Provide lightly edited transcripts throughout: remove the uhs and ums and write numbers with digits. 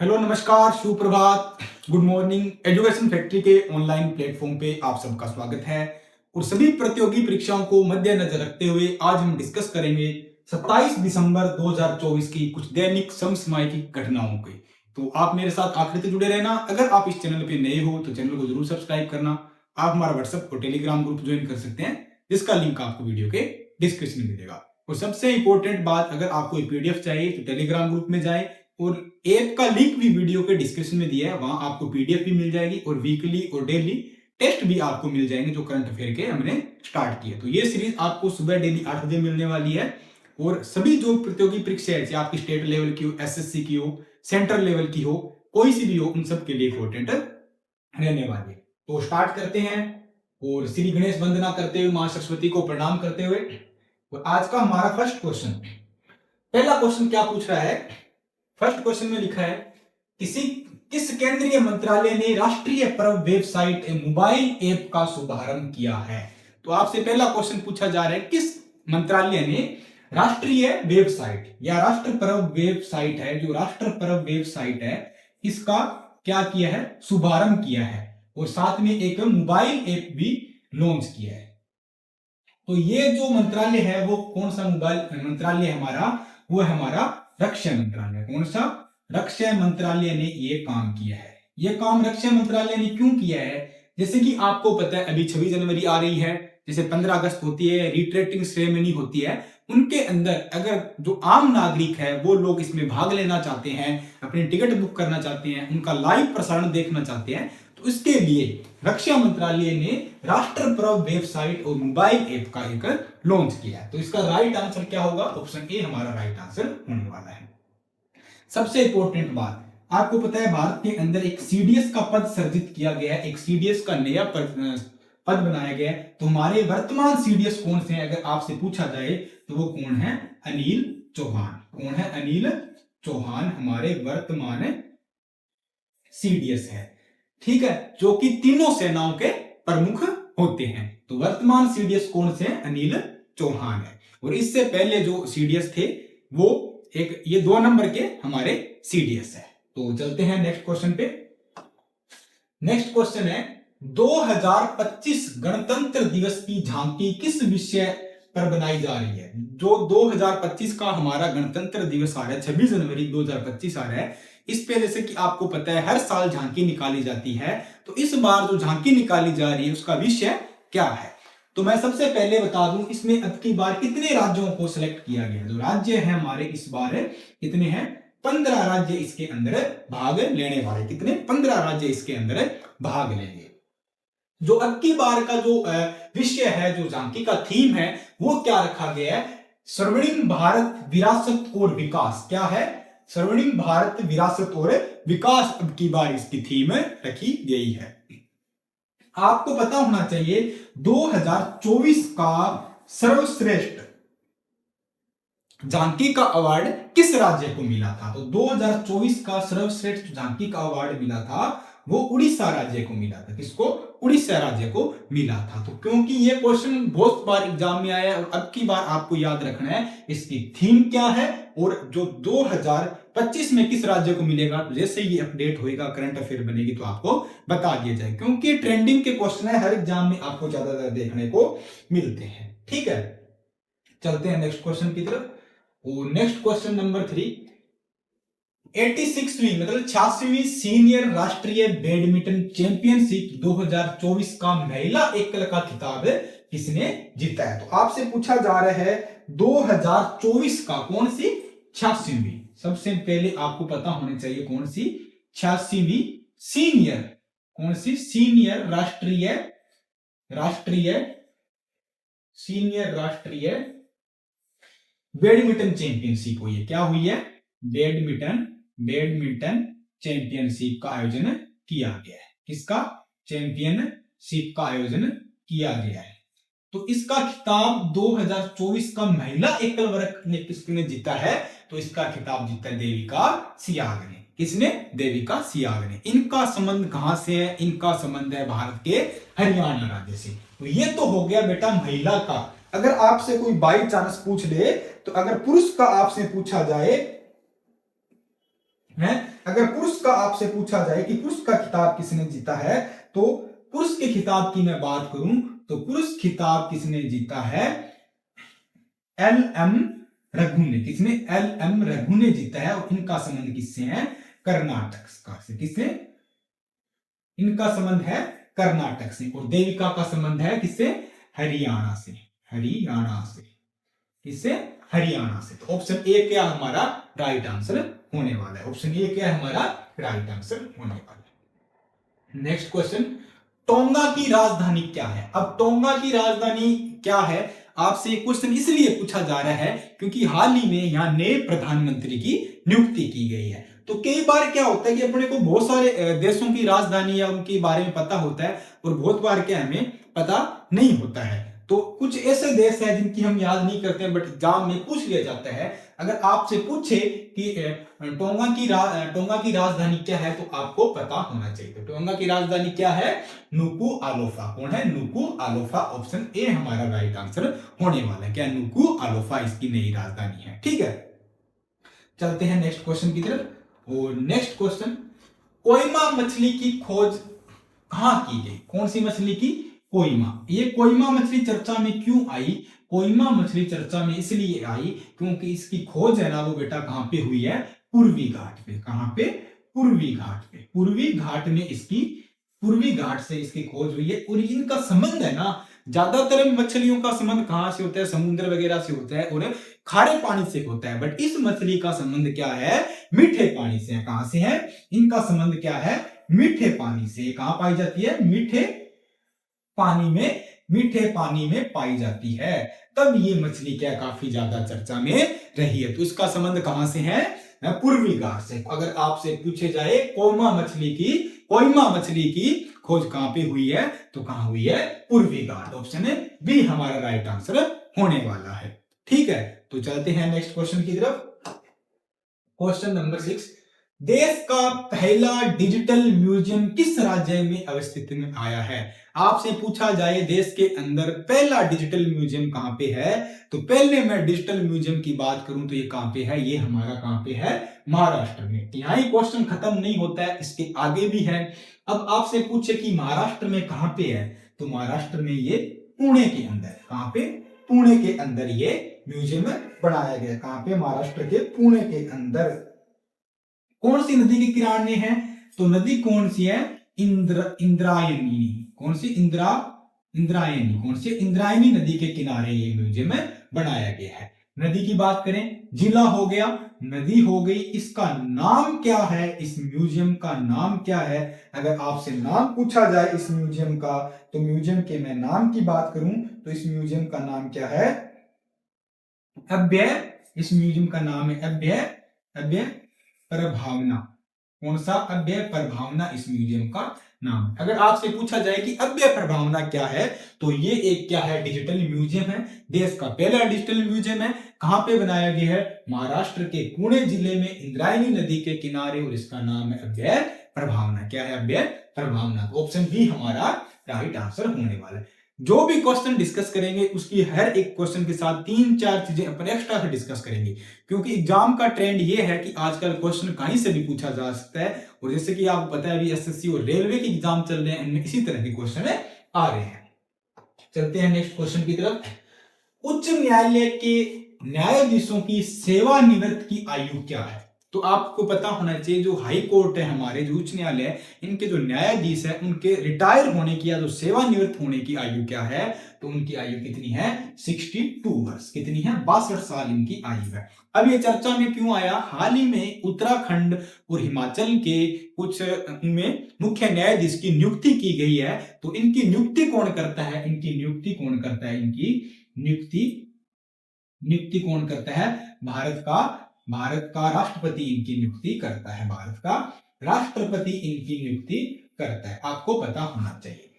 Hello, नमस्कार, सुप्रभात, good morning. Education factory के ऑनलाइन प्लेटफॉर्म पे आप सबका स्वागत है। और सभी प्रतियोगी परीक्षाओं को मद्देनजर रखते हुए आज हम डिस्कस करेंगे 27 दिसंबर 2024 की कुछ दैनिक समसामयिक घटनाओं के। तो आप मेरे साथ आखिर तक जुड़े रहना। अगर आप इस चैनल पे नए हो तो चैनल को जरूर सब्सक्राइब करना। आप हमारा व्हाट्सएप और टेलीग्राम ग्रुप ज्वाइन कर सकते हैं, जिसका लिंक आपको वीडियो के डिस्क्रिप्शन में मिलेगा। और सबसे इंपॉर्टेंट बात, अगर आपको पीडीएफ चाहिए तो टेलीग्राम ग्रुप में जाए और ऐप का लिंक भी वीडियो के डिस्क्रिप्शन में दिया है, वहां आपको पीडीएफ भी मिल जाएगी और वीकली और डेली टेस्ट भी आपको मिल जाएंगे जो करंट अफेयर के हमने स्टार्ट किए। तो ये सीरीज आपको सुबह डेली 8 बजे मिलने वाली है। और सभी जो प्रतियोगी परीक्षा है, चाहे आपकी स्टेट लेवल की हो, एसएससी की हो, सेंट्रल लेवल की हो, कोई सी भी हो, उन सब के लिए इंपॉर्टेंट रहने वाली है। तो स्टार्ट करते हैं और श्री गणेश वंदना करते हुए, मां सरस्वती को प्रणाम करते हुए। और आज का हमारा फर्स्ट क्वेश्चन, पहला क्वेश्चन क्या पूछ रहा है? फर्स्ट क्वेश्चन में लिखा है, किस केंद्रीय मंत्रालय ने राष्ट्रीय पर्व वेबसाइट मोबाइल ऐप का शुभारंभ किया है? तो आपसे पहला क्वेश्चन पूछा जा रहा है, किस मंत्रालय ने राष्ट्रीय वेबसाइट या राष्ट्र पर्व वेबसाइट है, जो राष्ट्र पर्व वेबसाइट है, इसका क्या किया है? शुभारंभ किया है। और साथ में एक मोबाइल ऐप भी लॉन्च किया है। तो ये जो मंत्रालय है वो कौन सा मोबाइल मंत्रालय हमारा? वो है हमारा रक्षा मंत्रालय। कौन सा? रक्षा मंत्रालय ने ये काम किया है। ये काम रक्षा मंत्रालय ने क्यों किया है? जैसे कि आपको पता है अभी 26 जनवरी आ रही है, जैसे 15 अगस्त होती है, रिट्रीटिंग सेरेमनी होती है, उनके अंदर अगर जो आम नागरिक है वो लोग इसमें भाग लेना चाहते हैं, अपनी टिकट बुक करना चाहते हैं, उनका लाइव प्रसारण देखना चाहते हैं, तो इसके लिए रक्षा मंत्रालय ने राष्ट्र पर्व वेबसाइट और मोबाइल ऐप का एक लॉन्च किया है। तो इसका राइट आंसर क्या होगा? ऑप्शन ए हमारा राइट आंसर होने वाला है। सबसे इंपॉर्टेंट बात, आपको पता है भारत के अंदर एक सीडीएस का पद सर्जित किया गया है, एक सीडीएस का नया पद बनाया गया है। तो हमारे वर्तमान सीडीएस कौन से हैं अगर आपसे पूछा जाए तो वो कौन है? अनिल चौहान। कौन है? अनिल चौहान हमारे वर्तमान सीडीएस है। ठीक है, जो कि तीनों सेनाओं के प्रमुख होते हैं। तो वर्तमान सीडीएस कौन से हैं? अनिल चौहान है। और इससे पहले जो सीडीएस थे वो एक ये 2 नंबर के हमारे सीडीएस है। तो चलते हैं नेक्स्ट क्वेश्चन पे। नेक्स्ट क्वेश्चन है, 2025 गणतंत्र दिवस की झांकी किस विषय पर बनाई जा रही है? जो 2025 का हमारा गणतंत्र दिवस आ रहा है, 26 जनवरी 2025 आ रहा है, इस पे जैसे कि आपको पता है हर साल झांकी निकाली जाती है। तो इस बार जो झांकी निकाली जा रही है उसका विषय क्या है? तो मैं सबसे पहले बता दूं, इसमें अब की बार कितने राज्यों को सिलेक्ट किया गया? जो राज्य है हमारे इस बार कितने हैं? 15 राज्य इसके अंदर भाग लेने वाले। कितने? 15 राज्य इसके अंदर भाग लेंगे। जो अब की बार का जो विषय है, जो झांकी का थीम है, वो क्या रखा गया है? स्वर्णिम भारत विरासत और विकास। क्या है? स्वर्णिम भारत विरासत और विकास अब की बार इसकी थीम रखी गई है। आपको पता होना चाहिए 2024 का सर्वश्रेष्ठ झांकी का अवार्ड किस राज्य को मिला था? तो 2024 का सर्वश्रेष्ठ झांकी का अवार्ड मिला था, वो उड़ीसा राज्य को मिला था। किसको? उड़ीसा राज्य को मिला था। तो क्योंकि ये क्वेश्चन बहुत बार एग्जाम में आया है और अब की बार आपको याद रखना है इसकी थीम क्या है और जो 2025 में किस राज्य को मिलेगा। तो जैसे ये अपडेट होएगा, करंट अफेयर बनेगी, तो आपको बता दिया जाए, क्योंकि ट्रेंडिंग के क्वेश्चन है, हर एग्जाम में आपको ज्यादातर देखने को मिलते हैं। ठीक है, चलते हैं नेक्स्ट क्वेश्चन की तरफ। और नेक्स्ट क्वेश्चन नंबर 3, 86वीं मतलब 86वीं सीनियर राष्ट्रीय बैडमिंटन चैंपियनशिप 2024 का महिला एकल का खिताब किसने जीता है? तो आपसे पूछा जा रहा है 2024 का कौन सी 86वीं, सबसे पहले आपको पता होनी चाहिए कौन सी 86वीं सीनियर, कौन सी सीनियर राष्ट्रीय बैडमिंटन चैंपियनशिप हुई है। क्या हुई है? बैडमिंटन चैंपियनशिप का आयोजन किया गया है। किसका? चैंपियनशिप का आयोजन किया गया है। तो इसका खिताब 2024 का महिला एकल वर्ग ने किसने जीता है? तो इसका खिताब जीता है देविका सियाग ने। किसने? देविका सियाग ने। इनका संबंध कहां से है? इनका संबंध है भारत के हरियाणा राज्य से। तो ये तो हो गया बेटा महिला का। अगर आपसे कोई बाई चांस पूछ ले, तो अगर पुरुष का आपसे पूछा जाए है। अगर पुरुष का आपसे पूछा जाए कि पुरुष का खिताब किसने जीता है, तो पुरुष के खिताब की मैं बात करूं तो पुरुष खिताब किसने जीता है, एल एम रघु ने। किसने? एल एम रघु ने जीता है। और इनका संबंध किससे है? कर्नाटक का से। किससे? इनका संबंध है कर्नाटक से। और देविका का संबंध है किससे? हरियाणा से। हरियाणा से। किससे? हरियाणा से। तो ऑप्शन ए क्या हमारा राइट आंसर होने वाला है। ऑप्शन ए क्या है हमारा राइट आंसर होने वाला है। नेक्स्ट क्वेश्चन, टोंगा की राजधानी क्या है? अब टोंगा की राजधानी क्या है, आपसे क्वेश्चन इसलिए पूछा जा रहा है क्योंकि हाल ही में यहां नए प्रधानमंत्री की नियुक्ति की गई है। तो कई बार क्या होता है कि अपने को बहुत सारे देशों की राजधानी या उनके बारे में पता होता है और बहुत बार क्या हमें पता नहीं होता है। तो कुछ ऐसे देश हैं जिनकी हम याद नहीं करते हैं बट एग्जाम में पूछ लिया जाता है। अगर आपसे पूछे कि टोंगा की राजधानी क्या है तो आपको पता होना चाहिए। तो टोंगा की राजधानी क्या है? नुकु आलोफा। कौन है? नुकु आलोफा। ऑप्शन ए हमारा राइट आंसर होने वाला है। क्या? नुकु आलोफा इसकी नई राजधानी है। ठीक है, चलते हैं नेक्स्ट क्वेश्चन की तरफ। और नेक्स्ट क्वेश्चन, कोयमा मछली की खोज कहां की गई? कौन सी मछली की? कोयमा। ये कोयमा मछली चर्चा में क्यों आई? कोयमा मछली चर्चा में इसलिए आई क्योंकि इसकी खोज है ना वो बेटा कहां पे हुई है? पूर्वी घाट पे। कहां पे? पूर्वी घाट पे। पूर्वी घाट में इसकी, पूर्वी घाट से इसकी खोज हुई है। और इनका संबंध है ना, ज्यादातर मछलियों का संबंध कहां से होता है? समुद्र वगैरह से होता है और खारे पानी से होता है। बट इस मछली का संबंध क्या है? मीठे पानी से है। कहां से है? इनका संबंध क्या है? मीठे पानी से। कहां पाई जाती है? मीठे पानी में। मीठे पानी में पाई जाती है। तब ये मछली क्या काफी ज्यादा चर्चा में रही है। तो इसका संबंध कहां से है? पूर्वी घाट से। अगर आपसे पूछे जाए कोयमा मछली की खोज कहां पे हुई है तो कहां हुई है? पूर्वी घाट। ऑप्शन है बी हमारा राइट आंसर होने वाला है। ठीक है, तो चलते हैं नेक्स्ट क्वेश्चन की तरफ। क्वेश्चन नंबर 6, देश का पहला डिजिटल म्यूजियम किस राज्य में अवस्थित में आया है? आपसे पूछा जाए देश के अंदर पहला डिजिटल म्यूजियम कहां पे है, तो पहले मैं डिजिटल म्यूजियम की बात करूं तो ये कहां पे है? ये हमारा कहां पे है? महाराष्ट्र में। यहां ही क्वेश्चन खत्म नहीं होता है, इसके आगे भी है। अब आपसे पूछे कि महाराष्ट्र में कहां पे है, तो महाराष्ट्र में ये पुणे के अंदर। कहां पे? पुणे के अंदर ये म्यूजियम बनाया गया। कहां पे? महाराष्ट्र के पुणे के अंदर। कौन सी नदी के किनारे है, तो नदी कौन सी है? इंद्रायणी। कौन सी? इंद्रायणी। कौन सी? इंद्रायणी नदी के किनारे ये म्यूजियम बनाया गया है। नदी की बात करें, जिला हो गया, नदी हो गई, इसका नाम क्या है? इस म्यूजियम का नाम क्या है? अगर आपसे नाम पूछा जाए इस म्यूजियम का, तो म्यूजियम के मैं नाम की बात करूं तो इस म्यूजियम का नाम क्या है? अव्यय। इस म्यूजियम का नाम है अव्यय, अव्यय प्रभावना। कौन सा? अव्यय प्रभावना इस म्यूजियम का नाम है। अगर आपसे पूछा जाए कि अव्यय प्रभावना क्या है, तो ये एक क्या है? डिजिटल म्यूजियम है। देश का पहला डिजिटल म्यूजियम है। कहां पे बनाया गया है? महाराष्ट्र के पुणे जिले में इंद्रायणी नदी के किनारे। और इसका नाम है अव्यय प्रभावना। क्या है? अव्यय प्रभावना। ऑप्शन बी हमारा राइट आंसर होने वाला है। जो भी क्वेश्चन डिस्कस करेंगे उसकी हर एक क्वेश्चन के साथ 3-4 चीजें अपन एक्स्ट्रा से डिस्कस करेंगे, क्योंकि एग्जाम का ट्रेंड ये है कि आजकल क्वेश्चन कहीं से भी पूछा जा सकता है। और जैसे कि आपको पता है अभी एसएससी और रेलवे के एग्जाम चल रहे हैं, इनमें इसी तरह के क्वेश्चन आ रहे हैं। चलते हैं नेक्स्ट क्वेश्चन की तरफ। उच्च न्यायालय के न्यायाधीशों की सेवानिवृत्त की आयु क्या है? तो आपको पता होना चाहिए जो हाई कोर्ट है हमारे, जो उच्च न्यायालय है, इनके जो न्यायाधीश है उनके रिटायर होने की या जो सेवानिवृत्त होने की आयु क्या है? तो उनकी आयु कितनी है? 62 वर्ष। कितनी है? 62 साल इनकी आयु है। अब ये चर्चा में क्यों आया? हाल ही में उत्तराखंड और हिमाचल के कुछ में मुख्य न्यायाधीश की नियुक्ति की गई है। तो इनकी नियुक्ति कौन करता है? इनकी नियुक्ति कौन करता है? इनकी नियुक्ति नियुक्ति कौन करता है? भारत का राष्ट्रपति इनकी नियुक्ति करता है। भारत का राष्ट्रपति इनकी नियुक्ति करता है, आपको पता होना चाहिए।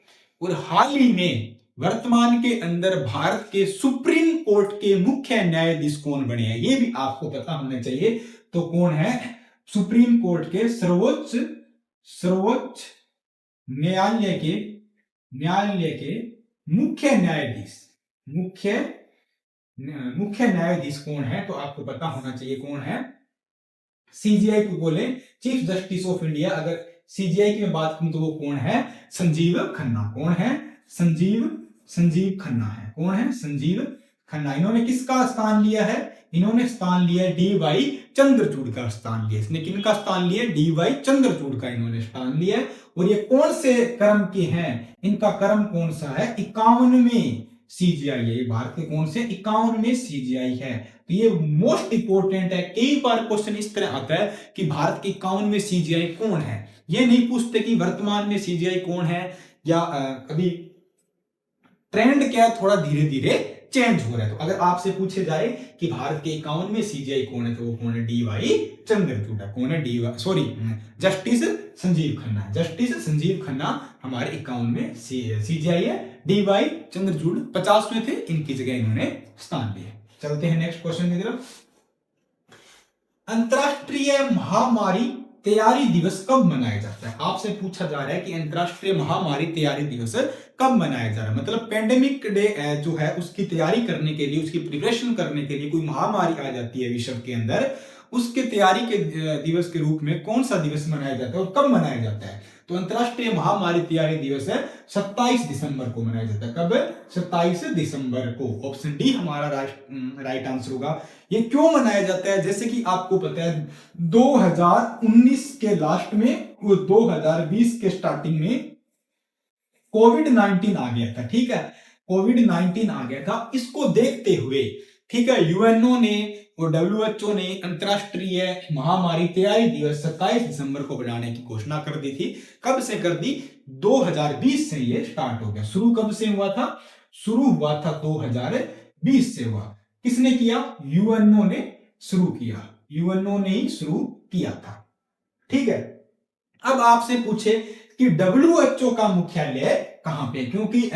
और हाल ही में वर्तमान के अंदर भारत के सुप्रीम कोर्ट के मुख्य न्यायाधीश कौन बने हैं, ये भी आपको पता होना चाहिए। तो कौन है? सुप्रीम कोर्ट के सर्वोच्च न्यायालय के मुख्य न्यायाधीश, मुख्य न्यायाधीश कौन है? तो आपको पता होना चाहिए कौन है? सीजीआई को बोले चीफ जस्टिस ऑफ इंडिया, अगर सीजीआई की मैं बात करूं तो वो कौन है? संजीव खन्ना। कौन है? संजीव खन्ना है। कौन है? संजीव खन्ना। इन्होंने किसका स्थान लिया है? इन्होंने स्थान लिया डी वाई चंद्रचूड़ का स्थान लिया। इसने किनका स्थान लिया? डी वाई चंद्रचूड़ का इन्होंने स्थान लिया। और ये कौन से क्रम के हैं? इनका क्रम कौन सा है? 51वें सीजीआई है। भारत के कौन से? 51वें सीजीआई है। तो ये मोस्ट इंपोर्टेंट है। कई बार क्वेश्चन इस तरह आता है कि भारत के 51वें सीजीआई कौन है। ये नहीं पूछते कि वर्तमान में सीजीआई कौन है या अभी ट्रेंड क्या है, थोड़ा धीरे धीरे चेंज हो रहा है। तो अगर आपसे पूछे जाए कि भारत के 51वें सीजीआई कौन है, तो वो कौन है? D Y Chandrachud. कौन है? जस्टिस संजीव खन्ना। जस्टिस संजीव खन्ना हमारे 51वें सीजीआई है। डी वाई चंद्रचूड़ 50वें थे, इनकी जगह इन्होंने स्थान लिया। चलते हैं नेक्स्ट क्वेश्चन की तरफ। अंतरराष्ट्रीय महामारी तैयारी दिवस कब मनाया जाता है? आपसे पूछा जा रहा है कि अंतरराष्ट्रीय महामारी तैयारी दिवस कब मनाया जा रहा है। मतलब पेंडेमिक डे जो है उसकी तैयारी करने के लिए, उसकी प्रिपरेशन करने के लिए कोई महामारी आ जाती है विश्व के अंदर, उसके तैयारी के दिवस के रूप में कौन सा दिवस मनाया जाता है और कब मनाया जाता है? तो अंतरराष्ट्रीय महामारी तैयारी दिवस है 27 दिसंबर को मनाया जाता है। कब? 27 दिसंबर को। ऑप्शन डी हमारा राइट आंसर होगा। ये क्यों मनाया जाता है? जैसे कि आपको पता है 2019 के लास्ट में और 2020 के स्टार्टिंग में कोविड-19 आ गया था। ठीक है, कोविड-19 आ गया था। इसको देखते हुए, ठीक है, यूएनओ ने और डब्ल्यूएचओ ने अंतरराष्ट्रीय महामारी तैयारी दिवस 27 दिसंबर को बनाने की घोषणा कर दी थी। कब से कर दी? 2020 से ये स्टार्ट हो गया। शुरू कब से हुआ था? शुरू हुआ था 2020 से हुआ। किसने किया? यूएनओ ने शुरू किया। यूएनओ ने ही शुरू किया था। ठीक है, अब आपसे पूछे कि डब्ल्यूएचओ का मुख्यालय कहां पे? क्योंकि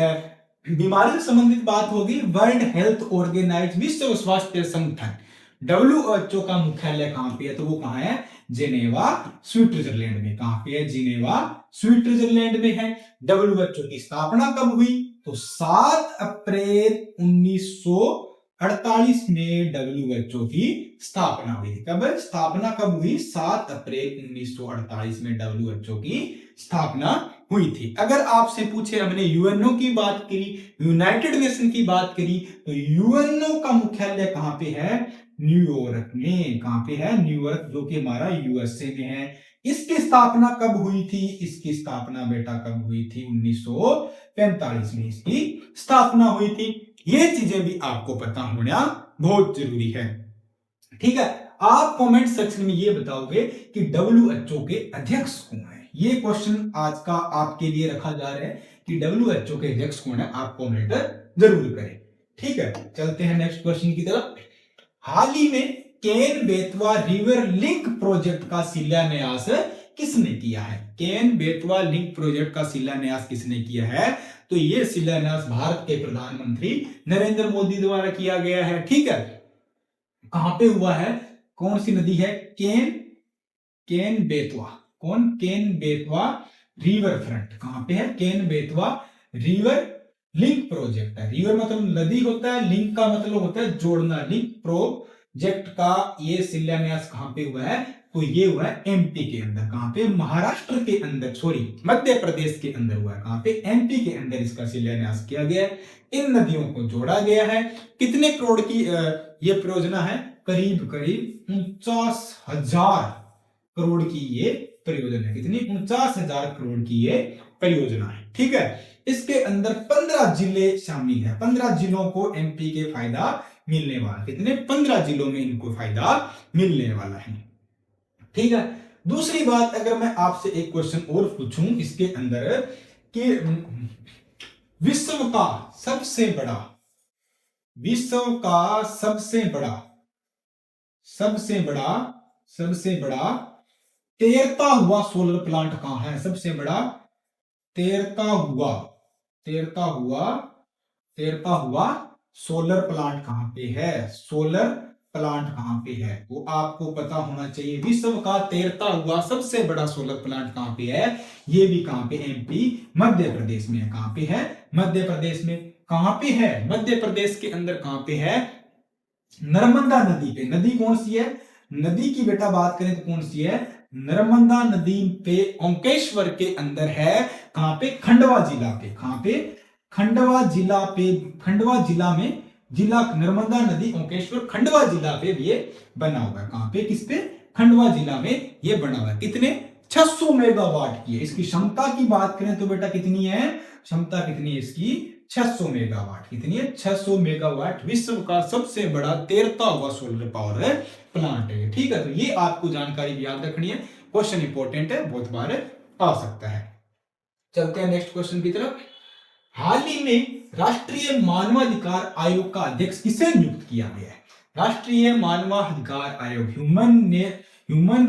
बीमारी से संबंधित बात होगी। वर्ल्ड हेल्थ ऑर्गेनाइजेशन, विश्व स्वास्थ्य संगठन, डब्ल्यूएचओ का मुख्यालय कहां पे है? तो वो कहां है? जेनेवा, स्विट्जरलैंड में। कहां पे है? जेनेवा, स्विट्जरलैंड में है। डब्ल्यूएचओ की स्थापना कब हुई? तो 7 अप्रैल 1948 में डब्ल्यूएचओ की स्थापना हुई थी। कब स्थापना कब हुई? 7 अप्रैल 1948 में डब्ल्यूएचओ की स्थापना हुई थी। अगर आपसे पूछे, हमने यूएनओ की बात करी, यूनाइटेड नेशन की बात करी, तो यूएनओ का मुख्यालय कहां पे है? न्यूयॉर्क में। कहां पे है? न्यूयॉर्क, जो कि हमारा यूएसए में है। इसकी स्थापना कब हुई थी? इसकी स्थापना बेटा कब हुई थी? 1945 में इसकी स्थापना हुई थी। ये चीजें भी आपको पता होना बहुत जरूरी है। ठीक है, आप कमेंट सेक्शन में ये बताओगे कि डब्ल्यूएचओ के अध्यक्ष कौन है। ये क्वेश्चन आज का आपके लिए रखा जा रहा है कि डब्ल्यूएचओ के अध्यक्ष कौन है। आप कमेंट जरूर करें। ठीक है, चलते हैं नेक्स्ट क्वेश्चन की तरफ। हाल ही में Ken Betwa river link project का शिलान्यास किसने किया है? केन बेतवा लिंक प्रोजेक्ट का शिलान्यास किसने किया है? तो ये शिलान्यास भारत के प्रधानमंत्री नरेंद्र मोदी द्वारा किया गया है। ठीक है, कहां पे हुआ है? कौन सी नदी है? केन बेतवा। कौन? Ken Betwa river front. कहां पे है? Ken Betwa river link project है। रिवर मतलब नदी होता है, लिंक का मतलब होता है जोड़ना। लिंक प्रोजेक्ट का ये शिलान्यास कहां पे हुआ है? तो ये हुआ है एमपी के अंदर। कहां पे? महाराष्ट्र के अंदर, सॉरी मध्य प्रदेश के अंदर हुआ है। कहां पे? एमपी के अंदर इसका शिलान्यास किया गया है। इन नदियों को जोड़ा गया है। कितने करोड़ की ये परियोजना है? करीब 49,000 करोड़ की ये परियोजना है। कितनी? 49,000 करोड़ की ये परियोजना है। ठीक है, इसके अंदर 15 जिले शामिल है। 15 जिलों को एमपी के फायदा मिलने वाला। कितने? 15 जिलों में इनको फायदा मिलने वाला है। ठीक है, दूसरी बात, अगर मैं आपसे एक क्वेश्चन और पूछूं इसके अंदर कि विश्व का सबसे बड़ा तैरता हुआ सोलर प्लांट कहां है? सबसे बड़ा तैरता हुआ सोलर प्लांट कहां पे है? सोलर प्लांट कहां पे है? वो आपको पता होना चाहिए। विश्व का तैरता हुआ सबसे बड़ा सोलर प्लांट कहां पे है? ये भी कहां पे? एमपी, मध्य प्रदेश में है। कहां पे है? मध्य प्रदेश में। कहां पे है? मध्य प्रदेश के अंदर कहां पे है? नर्मदा नदी पे। नदी कौन सी है? नदी की बेटा बात करें तो कौन सी है? नर्मदा नदी पे ओंकेश्वर के अंदर है। कहां पे? खंडवा जिला पे। कहां पे? खंडवा जिला पे। खंडवा जिला में, जिला नर्मदा नदी ओंकेश्वर खंडवा जिला पे ये बना हुआ है। कहां पे? किस पे? खंडवा जिला में ये बना हुआ है। कितने? 600 मेगावाट की है। इसकी क्षमता की बात करें तो बेटा कितनी है? क्षमता कितनी है इसकी? 600 मेगावाट। कितनी है? 600 मेगावाट। विश्व का सबसे बड़ा तैरता हुआ सोलर पावर प्लांट है। ठीक है, तो ये आपको जानकारी भी याद रखनी है। क्वेश्चन इंपॉर्टेंट है, बहुत बार आ सकता है। चलते हैं नेक्स्ट क्वेश्चन की तरफ। हाल ही में राष्ट्रीय मानवाधिकार आयोग का अध्यक्ष किसे नियुक्त किया गया है? राष्ट्रीय मानवाधिकार आयोग, ह्यूमन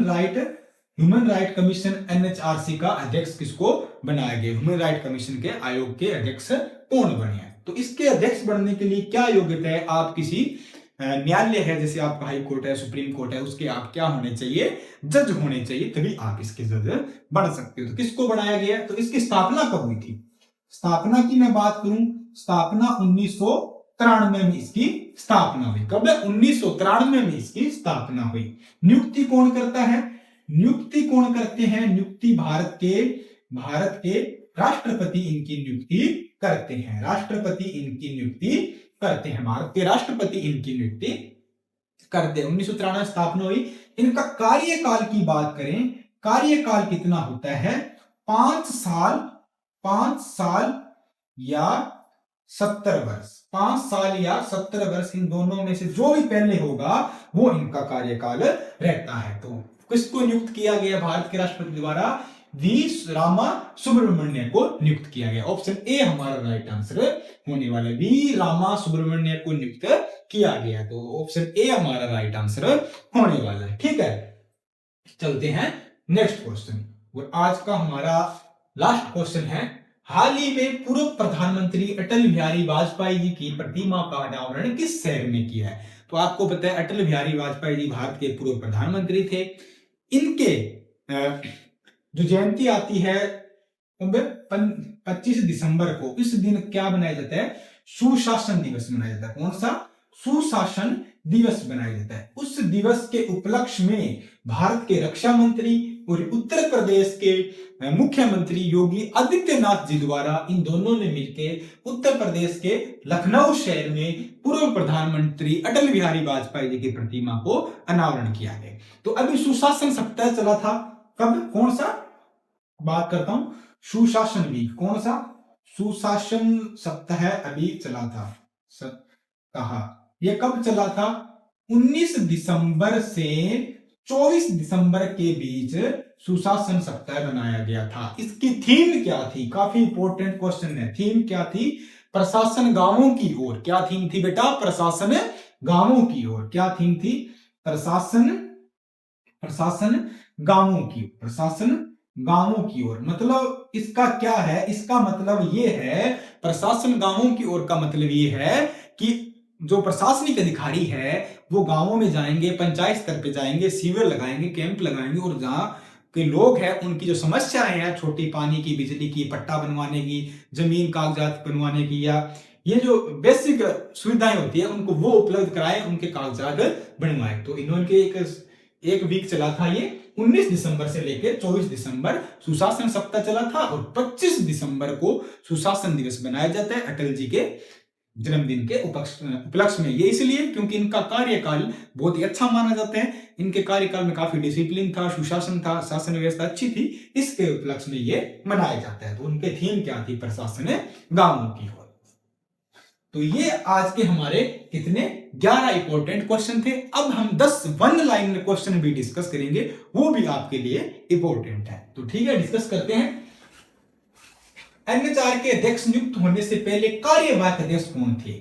राइट कमीशन एनएचआरसी का अध्यक्ष किसको बनाया गया? ह्यूमन राइट कमीशन के आयोग के अध्यक्ष कौन बने हैं? तो इसके अध्यक्ष बनने के लिए क्या योग्यता है? आप किसी न्यायालय है, जैसे आपका हाई कोर्ट है, सुप्रीम कोर्ट है, उसके आप क्या होने चाहिए? जज होने चाहिए, तभी आप इसके जज बन सकते हो। तो किसको बनाया गया? तो इसकी स्थापना कब हुई थी? स्थापना की मैं बात करूं, स्थापना 1993 में इसकी स्थापना हुई। कब? 1993 में इसकी स्थापना हुई। नियुक्ति कौन करता है? नियुक्ति कौन करते हैं? नियुक्ति भारत के राष्ट्रपति इनकी नियुक्ति करते हैं। राष्ट्रपति इनकी नियुक्ति करते हैं। भारत के राष्ट्रपति इनकी नियुक्ति करते हैं। 1993 स्थापना हुई। इनका कार्यकाल की बात करें, कार्यकाल कितना होता है? 5 साल या 70 वर्ष। 5 साल या 70 वर्ष, इन दोनों में से जो भी पहले होगा वो इनका कार्यकाल रहता है। तो किसको नियुक्त किया गया भारत के राष्ट्रपति द्वारा? वी रामा सुब्रमण्य को नियुक्त किया गया। ऑप्शन ए हमारा राइट आंसर होने वाला है। वी रामा सुब्रमण्य को नियुक्त किया गया, तो ऑप्शन ए हमारा राइट आंसर होने वाला है। ठीक है, चलते हैं नेक्स्ट क्वेश्चन, और आज का हमारा लास्ट क्वेश्चन है। हाल ही में पूर्व प्रधानमंत्री अटल बिहारी वाजपेयी जी की प्रतिमा का अनावरण किस शहर में किया है? तो आपको पता है अटल बिहारी वाजपेयी जी भारत के पूर्व प्रधानमंत्री थे। इनके जो जयंती आती है 25 दिसंबर को, इस दिन क्या बनाया जाता है? सुशासन दिवस मनाया जाता है। कौन सा? सुशासन दिवस बनाया जाता है। उस दिवस के उपलक्ष्य में भारत के रक्षा मंत्री और उत्तर प्रदेश के मुख्यमंत्री योगी आदित्यनाथ जी द्वारा इन दोनों ने मिलकर उत्तर प्रदेश के लखनऊ शहर में पूर्व प्रधानमंत्री अटल बिहारी वाजपेयी जी की प्रतिमा को अनावरण किया गया। तो अभी सुशासन सप्ताह चला था। कब? कौन सा बात करता हूं? सुशासन वीक। कौन सा? सुशासन सप्ताह अभी चला था। कहा यह कब चला था? 19 दिसंबर से 24 दिसंबर के बीच सुशासन सप्ताह बनाया गया था। इसकी थीम क्या थी? काफी इंपॉर्टेंट क्वेश्चन है। थीम क्या थी? प्रशासन गांवों की ओर। क्या थीम थी बेटा? प्रशासन गांवों की ओर। क्या थीम थी? प्रशासन गांवों की, प्रशासन गांवों की ओर। मतलब इसका क्या है? इसका मतलब ये है, प्रशासन गांवों की ओर का मतलब ये है कि जो प्रशासनिक अधिकारी है वो गांवों में जाएंगे, पंचायत स्तर पे जाएंगे, शिविर लगाएंगे, कैंप लगाएंगे, और जहां के लोग हैं उनकी जो समस्याएं हैं, छोटी पानी की, बिजली की, पट्टा बनवाने की, जमीन कागजात बनवाने की, या ये जो बेसिक सुविधाएं होती है उनको वो उपलब्ध कराएं, उनके कागजात बनवाएं। तो इन्होंने एक वीक चला था ये। 19 दिसंबर से लेकर 24 दिसंबर सुशासन सप्ताह चला था, और 25 दिसंबर को सुशासन दिवस मनाया जाता है अटल जी के जन्मदिन के उपलक्ष्य में। ये इसलिए क्योंकि इनका कार्यकाल बहुत ही अच्छा माना जाता है। इनके कार्यकाल में काफी डिसिप्लिन था, सुशासन था, शासन व्यवस्था अच्छी थी, इसके उपलक्ष्य में ये मनाया जाता है। तो उनके थीम क्या थी? प्रशासन गांवों की ओर। तो ये आज के हमारे कितने 11 इंपॉर्टेंट क्वेश्चन थे। अब हम 10 वन लाइन क्वेश्चन भी डिस्कस करेंगे, वो भी आपके लिए इंपॉर्टेंट है। तो ठीक है, डिस्कस करते हैं। एनएचआर के अध्यक्ष नियुक्त होने से पहले कार्यवाहक अध्यक्ष कौन थे?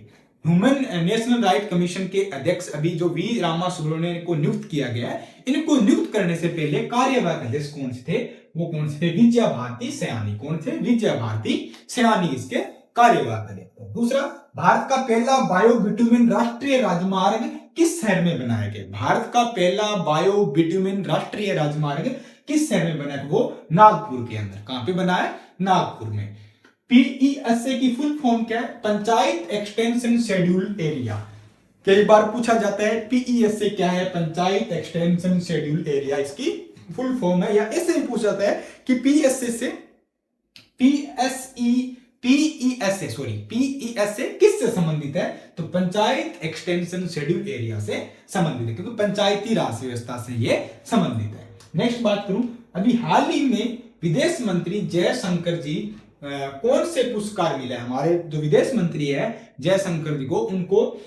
ह्यूमन नेशनल राइट कमीशन के अध्यक्ष अभी जो वी रामा सुब्रमण्यन को नियुक्त किया गया है, इनको नियुक्त करने से पहले कार्यवाहक अध्यक्ष कौन से थे? वो कौन से थे? विजया भारती सयानी। कौन थे? विजया भारती सयानी इसके कार्यवाहक अध्यक्ष। दूसरा, भारत का पहला बायो बिटुमिन राष्ट्रीय राजमार्ग किस शहर में बनाया गया? भारत का पहला बायो बिटुमिन राष्ट्रीय राजमार्ग किस शहर में बना? वो नागपुर के अंदर। कहां पे बना है? नागपुर में। पीईएसए की फुल फॉर्म क्या है? Panchayat extension schedule area. कई बार पूछा जाता है पीईएस से क्या है, पंचायत एक्सटेंशन शेड्यूल एरिया, इसकी फुल फॉर्म है। या ऐसे ही पूछा जाता है कि पीईएस से किससे संबंधित है, तो पंचायत एक्सटेंशन शेड्यूल एरिया से संबंधित है, क्योंकि पंचायती राज व्यवस्था से ये संबंधित है। नेक्स्ट बात करूं, अभी हाल ही में विदेश मंत्री जयशंकर जी कौन से पुरस्कार मिला है, हमारे जो विदेश मंत्री है जयशंकर जी को, उनको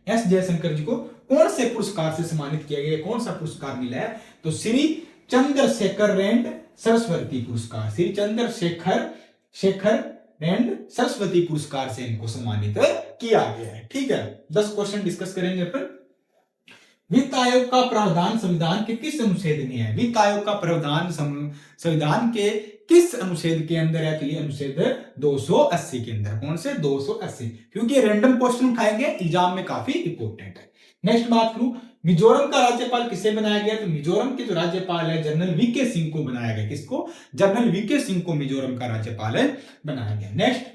एस जयशंकर जी को कौन से पुरस्कार से सम्मानित किया गया, कौन सा पुरस्कार मिला है, तो श्री चंद्रशेखर एंड सरस्वती पुरस्कार, श्री चंद्रशेखर एंड सरस्वती पुरस्कार से इनको सम्मानित किया गया है। ठीक है, 10 क्वेश्चन डिस्कस करेंगे अपन। वित्त आयोग का प्रावधान संविधान के किस अनुच्छेद में है, वित्त आयोग का प्रावधान संविधान के किस अनुच्छेद के अंदर है, तो ये अनुच्छेद 280 के अंदर। कौन से, 280, क्योंकि ये रैंडम क्वेश्चन उठाएंगे, एग्जाम में काफी इंपॉर्टेंट है। नेक्स्ट बात करूं, मिजोरम का राज्यपाल किसे बनाया गया, तो मिजोरम के जो राज्यपाल है जनरल वीके सिंह को बनाया गया। किसको, जनरल वीके सिंह को मिजोरम का राज्यपाल बनाया गया। नेक्स्ट,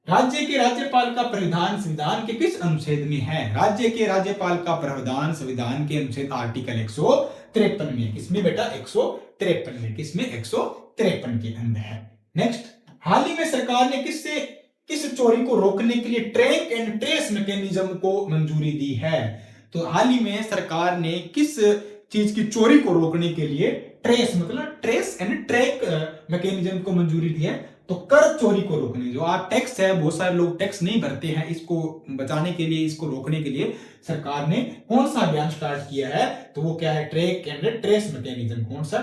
राज्य के राज्यपाल का प्रावधान संविधान के किस अनुच्छेद में है, राज्य के राज्यपाल का प्रावधान संविधान के अनुच्छेद आर्टिकल 153 में। किसमें बेटा, 153 में, किसमें, 153 के अंदर है। नेक्स्ट, हाल ही में सरकार ने किस चोरी को रोकने के लिए ट्रैक एंड ट्रेस मैकेनिज्म को मंजूरी दी है, तो हाल ही में सरकार ने किस चीज की चोरी को रोकने के लिए ट्रेस मतलब ट्रेस एंड ट्रैक मैकेनिज्म को मंजूरी दी है, तो कर चोरी को रोकने, जो आप टैक्स है, बहुत सारे लोग टैक्स नहीं भरते हैं, इसको बचाने के लिए, इसको रोकने के लिए सरकार ने कौन सा अभियान स्टार्ट किया है, तो वो क्या है, ट्रैक एंड ट्रेस मैकेनिज्म। कौन सा,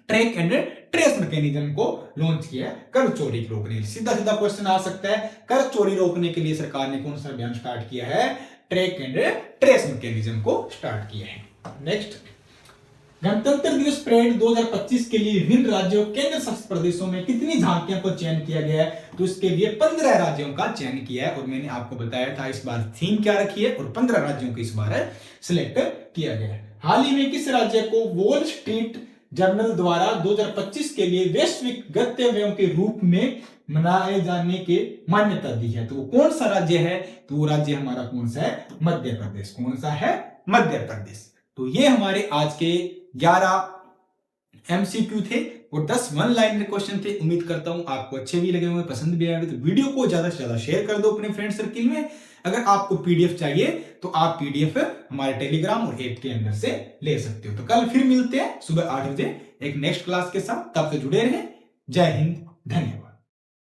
ट्रैक एंड ट्रेस मैकेनिज्म को लॉन्च किया है कर चोरी रोकने। सीधा क्वेश्चन आ सकता है, कर चोरी रोकने के लिए सरकार ने कौन सा अभियान स्टार्ट किया है, ट्रैक एंड ट्रेस मैकेनिज्म को स्टार्ट किया है। नेक्स्ट, गणतंत्र दिवस परेड 2025 के लिए विभिन्न राज्यों केंद्र शासित प्रदेशों में कितनी झांकियों को चयन किया गया है, तो इसके लिए 15 राज्यों का चयन किया है। और मैंने आपको बताया था इस बार थीम क्या रखी है, और 15 राज्यों को इस बार सिलेक्ट किया गया है। हाल ही में किस राज्य को वॉल स्ट्रीट जर्नल द्वारा 2025 के लिए वैश्विक गंतव्यों के रूप में मनाए जाने की मान्यता दी है, तो वो कौन सा राज्य है, तो वो राज्य हमारा कौन सा है, मध्य प्रदेश। कौन सा है, मध्य प्रदेश। तो ये हमारे आज के 11 एमसीक्यू थे और 10 वन लाइनर क्वेश्चन थे। उम्मीद करता हूं आपको अच्छे भी लगे होंगे, पसंद भी आए, तो वीडियो को ज्यादा से ज्यादा शेयर कर दो अपने फ्रेंड सर्किल में। अगर आपको पीडीएफ चाहिए तो आप पीडीएफ हमारे टेलीग्राम और ऐप के अंदर से ले सकते हो। तो कल फिर मिलते हैं सुबह 8 बजे एक नेक्स्ट क्लास के साथ, तब तक जुड़े रहें। जय हिंद, धन्यवाद।